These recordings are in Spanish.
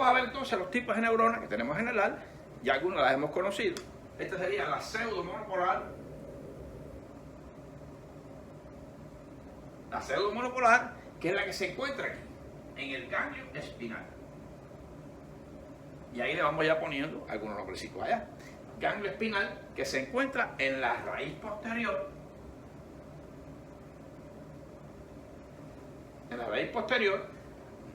Vamos a ver entonces los tipos de neuronas que tenemos en general, ya algunas las hemos conocido. Esta sería la pseudomonopolar. La pseudomonopolar, que es la que se encuentra aquí, en el ganglio espinal. Y ahí le vamos ya poniendo algunos nombrecitos allá. Ganglio espinal, que se encuentra en la raíz posterior. En la raíz posterior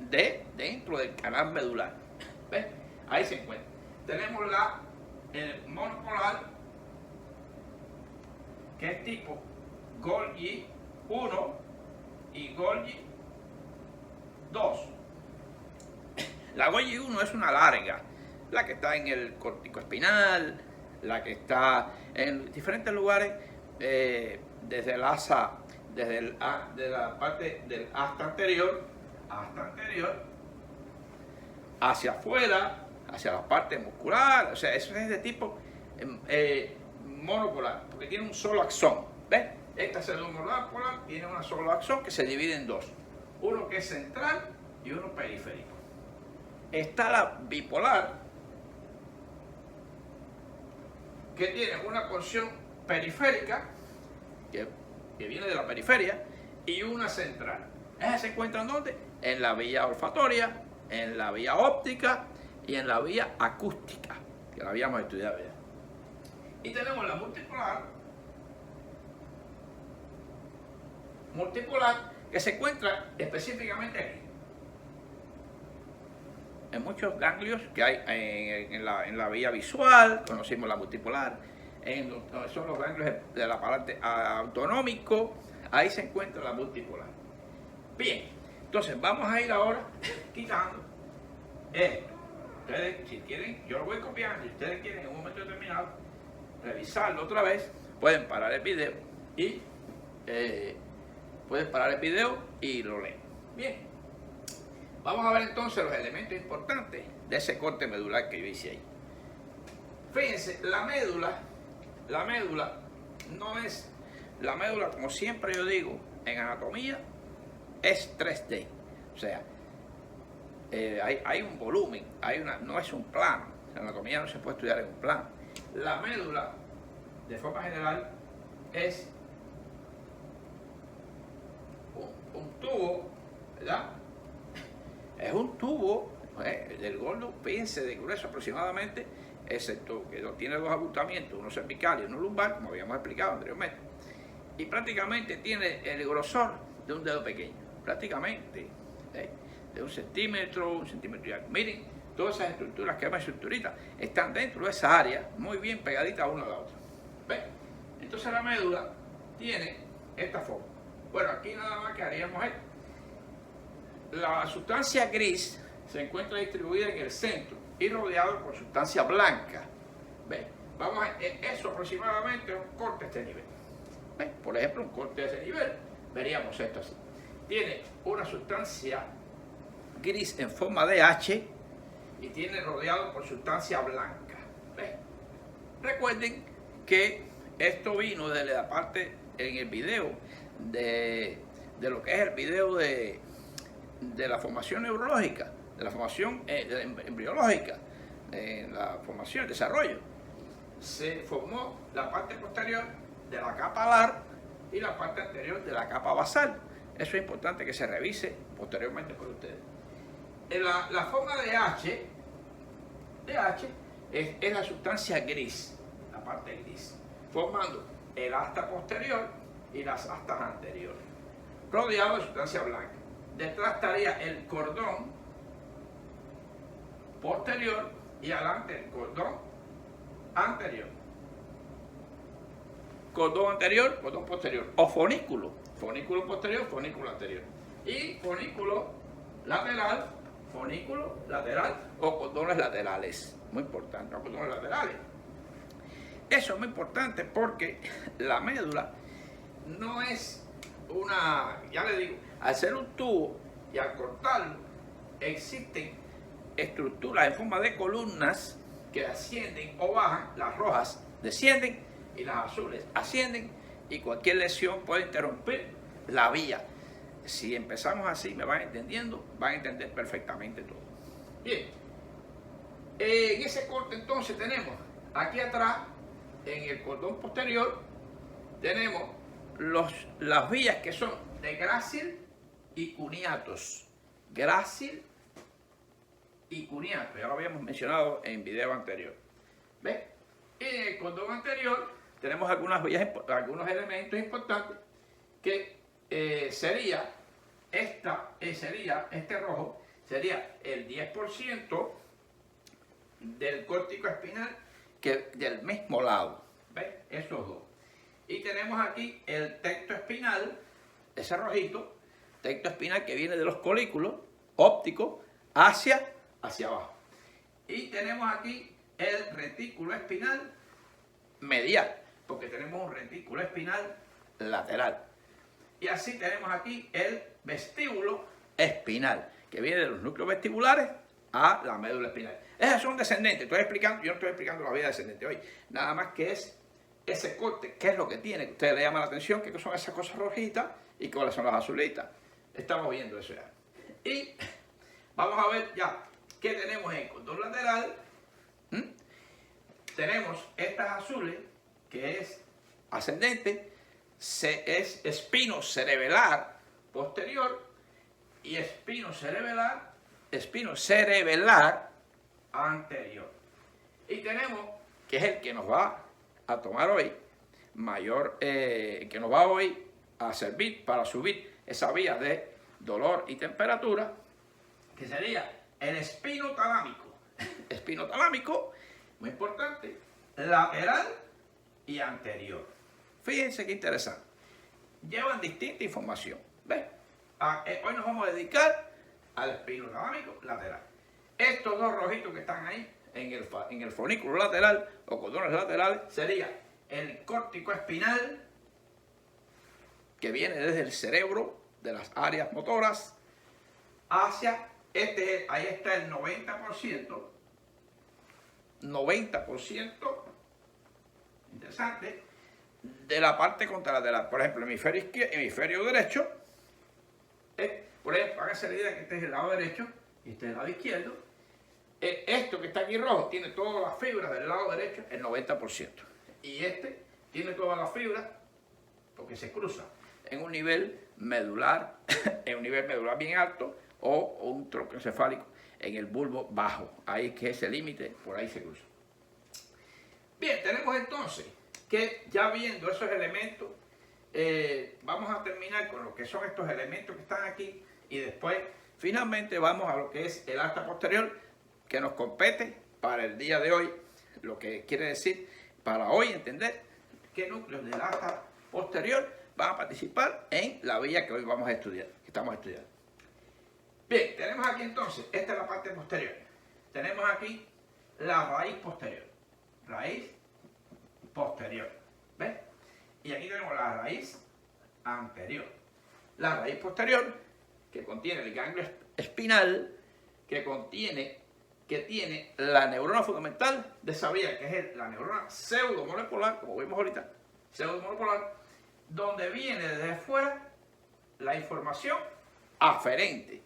de dentro del canal medular. ¿Ves? Ahí se encuentra. Tenemos la monopolar, que es tipo Golgi 1 y Golgi 2. La Golgi 1 es una larga, la que está en el córtico espinal, la que está en diferentes lugares, desde el asa, de la parte del asta anterior hacia afuera, hacia la parte muscular. O sea, eso es de tipo monopolar, porque tiene un solo axón. ¿Ves? Esta pseudomonopolar tiene un solo axón que se divide en dos, uno que es central y uno periférico. Está la bipolar, que tiene una porción periférica, que viene de la periferia, y una central. ¿Esa se encuentra en dónde? En la vía olfatoria, en la vía óptica y en la vía acústica, que la habíamos estudiado ya. Y tenemos la multipolar, que se encuentra específicamente aquí, en muchos ganglios que hay en la vía visual. Conocimos la multipolar, son los ganglios del aparato autonómico. Ahí se encuentra la multipolar. Bien, entonces vamos a ir ahora quitando esto. Ustedes, si quieren, yo lo voy copiando. Si ustedes quieren en un momento determinado revisarlo otra vez, pueden parar el video y lo leen. Bien. Vamos a ver entonces los elementos importantes de ese corte medular que yo hice ahí. Fíjense, la médula no es, la médula, como siempre yo digo, en anatomía es 3D. O sea, hay un volumen, no es un plano. La anatomía no se puede estudiar en un plano. La médula, de forma general, es un tubo, ¿verdad? Es un tubo del gordo, fíjense, de grueso aproximadamente, excepto que tiene dos abultamientos, uno cervical y uno lumbar, como habíamos explicado anteriormente. Y prácticamente tiene el grosor de un dedo pequeño, prácticamente, de 1 centímetro, 1 centímetro y algo. Miren, todas esas estructuras que llaman estructuritas están dentro de esa área, muy bien pegaditas una a la otra. ¿Ven? Entonces la médula tiene esta forma. Bueno, aquí nada más que haríamos esto. La sustancia gris se encuentra distribuida en el centro y rodeado por sustancia blanca. ¿Ven? Vamos a eso aproximadamente es un corte de este nivel. ¿Ven? Por ejemplo, un corte de ese nivel, veríamos esto así. Tiene una sustancia gris en forma de H y tiene rodeado por sustancia blanca. ¿Ven? Recuerden que esto vino de la parte en el video de lo que es el video de la formación neurológica, de la formación embriológica, la formación, el desarrollo. Se formó la parte posterior de la capa alar y la parte anterior de la capa basal. Eso es importante que se revise posteriormente por ustedes. La forma de H es la sustancia gris, la parte gris, formando el asta posterior y las astas anteriores, rodeado de sustancia blanca. Detrás estaría el cordón posterior y adelante el cordón anterior. Cordón anterior, cordón posterior. O fonículo. Fonículo posterior, fonículo anterior. Y fonículo lateral o cordones laterales. Muy importante, los cordones laterales. Eso es muy importante porque la médula no es una, ya le digo, al ser un tubo y al cortarlo, existen estructuras en forma de columnas que ascienden o bajan. Las rojas descienden y las azules ascienden, y cualquier lesión puede interrumpir la vía. Si empezamos así, me van entendiendo, van a entender perfectamente todo. Bien, En ese corte entonces tenemos aquí atrás, en el cordón posterior, tenemos las vías que son de grácil y cuniatos. Grácil y cuniato, ya lo habíamos mencionado en video anterior. ¿Ves? En el cordón anterior tenemos algunas vías, algunos elementos importantes que sería este rojo, sería el 10% del córtico espinal del mismo lado. ¿Ves? Esos dos. Y tenemos aquí el tecto espinal, ese rojito, tecto espinal que viene de los colículos ópticos hacia abajo. Y tenemos aquí el retículo espinal medial, porque tenemos un retículo espinal lateral. Y así tenemos aquí el vestíbulo espinal, que viene de los núcleos vestibulares a la médula espinal. Esas son descendentes, yo no estoy explicando la vía descendente hoy, nada más que es ese corte, qué es lo que tiene, que a ustedes le llama la atención, qué son esas cosas rojitas y cuáles son las azulitas. Estamos viendo eso ya. Y vamos a ver ya qué tenemos en el cordón lateral. Tenemos estas azules, que es ascendente, es espino cerebelar posterior y espino cerebelar anterior. Y tenemos, que es el que nos va a tomar hoy, que nos va hoy a servir para subir esa vía de dolor y temperatura, que sería el espino talámico. Espino talámico, muy importante, lateral y anterior. Fíjense qué interesante. Llevan distinta información. ¿Ves? Hoy nos vamos a dedicar al espino talámico lateral. Estos dos rojitos que están ahí en el fornículo lateral o cordones laterales sería el córtico espinal, que viene desde el cerebro, de las áreas motoras, hacia ahí está el 90%, interesante, de la parte contralateral. Por ejemplo, hemisferio derecho, por ejemplo, háganse la idea que este es el lado derecho y este es el lado izquierdo. Esto que está aquí rojo tiene todas las fibras del lado derecho, el 90%. Y este tiene todas las fibras, porque se cruza en un nivel medular, bien alto, o un tronco encefálico en el bulbo bajo. Ahí es que ese límite, por ahí se cruza. Bien, tenemos entonces que ya viendo esos elementos, vamos a terminar con lo que son estos elementos que están aquí y después finalmente vamos a lo que es el asta posterior, que nos compete para el día de hoy, lo que quiere decir para hoy entender qué núcleos del asta posterior van a participar en la vía que hoy vamos a estudiar, que estamos estudiando. Bien, tenemos aquí entonces, esta es la parte posterior. Tenemos aquí la raíz posterior. Raíz posterior. ¿Ves? Y aquí tenemos la raíz anterior. La raíz posterior, que contiene el ganglio espinal, que tiene la neurona fundamental de esa vía, que es la neurona pseudomolecular, como vimos ahorita, pseudomolecular, donde viene desde fuera la información aferente.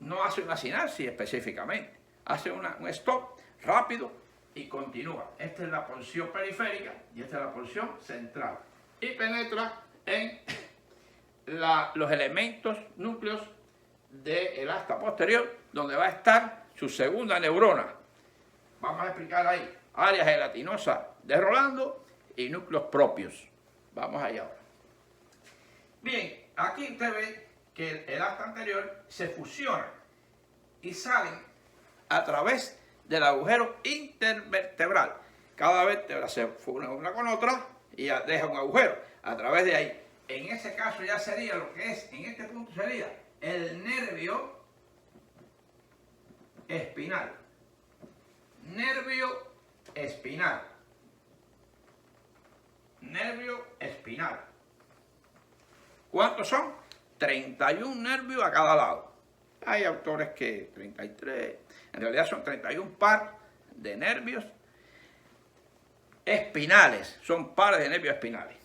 No hace una sinapsis específicamente, hace un stop rápido y continúa. Esta es la porción periférica y esta es la porción central. Y penetra en los elementos, núcleos del asta posterior, donde va a estar su segunda neurona. Vamos a explicar ahí, área gelatinosa de Rolando y núcleos propios. Vamos allá ahora. Bien, aquí usted ve que el asta anterior se fusiona y salen a través del agujero intervertebral. Cada vértebra se une una con otra y deja un agujero a través de ahí. En ese caso ya sería lo que es, en este punto sería el nervio espinal. Nervio espinal. Nervio espinal. ¿Cuántos son? 31 nervios a cada lado. Hay autores que 33, en realidad son 31 par de nervios espinales, son pares de nervios espinales.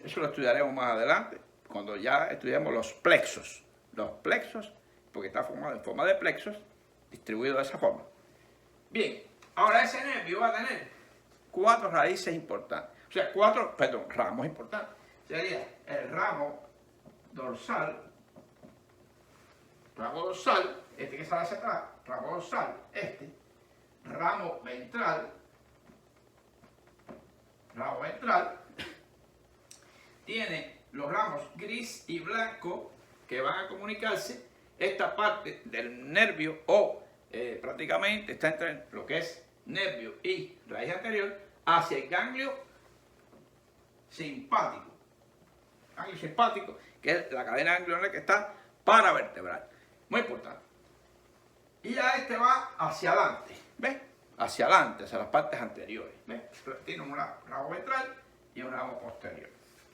Eso lo estudiaremos más adelante, cuando ya estudiemos los plexos. Los plexos, porque está formado en forma de plexos, distribuido de esa forma. Bien, Ahora ese nervio va a tener 4 raíces importantes, o sea, ramos importantes. Sería el ramo dorsal, este que sale hacia atrás, ramo dorsal, ramo ventral, tiene los ramos gris y blanco que van a comunicarse. Esta parte del nervio prácticamente está entre lo que es nervio y raíz anterior hacia el ganglio simpático. Ganglio simpático, que es la cadena ganglionar que está paravertebral. Muy importante. Y ya va hacia adelante, ¿ves? Hacia adelante, hacia las partes anteriores, ¿ves? Tiene un ramo ventral y un ramo posterior.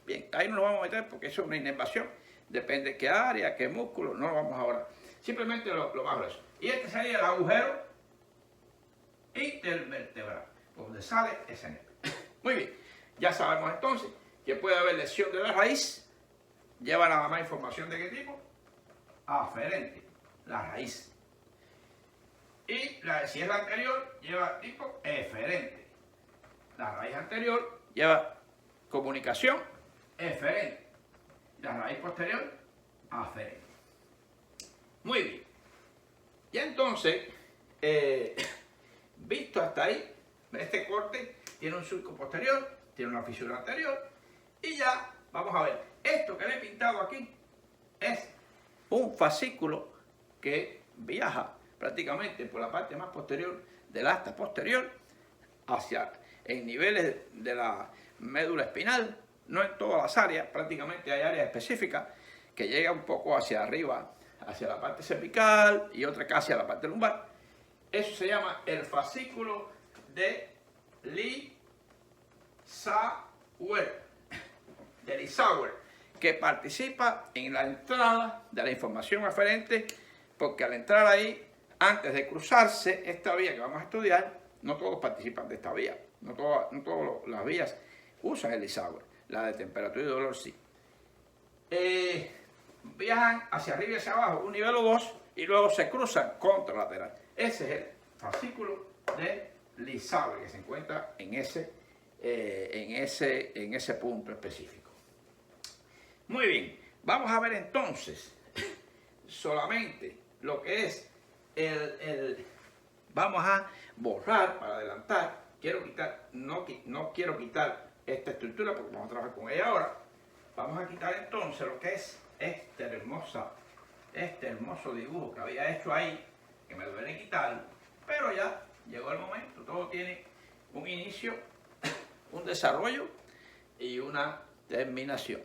Bien, ahí no lo vamos a meter porque eso es una inervación. Depende de qué área, qué músculo, no lo vamos ahora. Simplemente lo más grueso. Y este sería el agujero intervertebral, donde sale ese nervio. Muy bien, ya sabemos entonces que puede haber lesión de la raíz. Lleva nada más información de qué tipo. Aferente, la raíz. Y si es la anterior, lleva tipo eferente. La raíz anterior lleva comunicación eferente. La raíz posterior, aferente. Muy bien. Y entonces, visto hasta ahí, este corte tiene un surco posterior, tiene una fisura anterior, y ya vamos a ver. Esto que le he pintado aquí es un fascículo que viaja prácticamente por la parte más posterior del asta posterior en niveles de la médula espinal, no en todas las áreas, prácticamente hay áreas específicas que llegan un poco hacia arriba, hacia la parte cervical y otra casi a la parte lumbar. Eso se llama el fascículo de Lissauer, que participa en la entrada de la información aferente, porque al entrar ahí, antes de cruzarse esta vía que vamos a estudiar, no todos participan de esta vía, no todas las vías usan el Lissauer, la de temperatura y dolor sí. Viajan hacia arriba y hacia abajo, un nivel o dos, y luego se cruzan contralateral. Ese es el fascículo de Lissauer que se encuentra en ese punto específico. Muy bien, vamos a ver entonces solamente lo que es vamos a borrar para adelantar. No quiero quitar esta estructura porque vamos a trabajar con ella ahora. Vamos a quitar entonces lo que es este hermoso dibujo que había hecho ahí, que me duele quitarlo, pero ya llegó el momento. Todo tiene un inicio, un desarrollo y una terminación.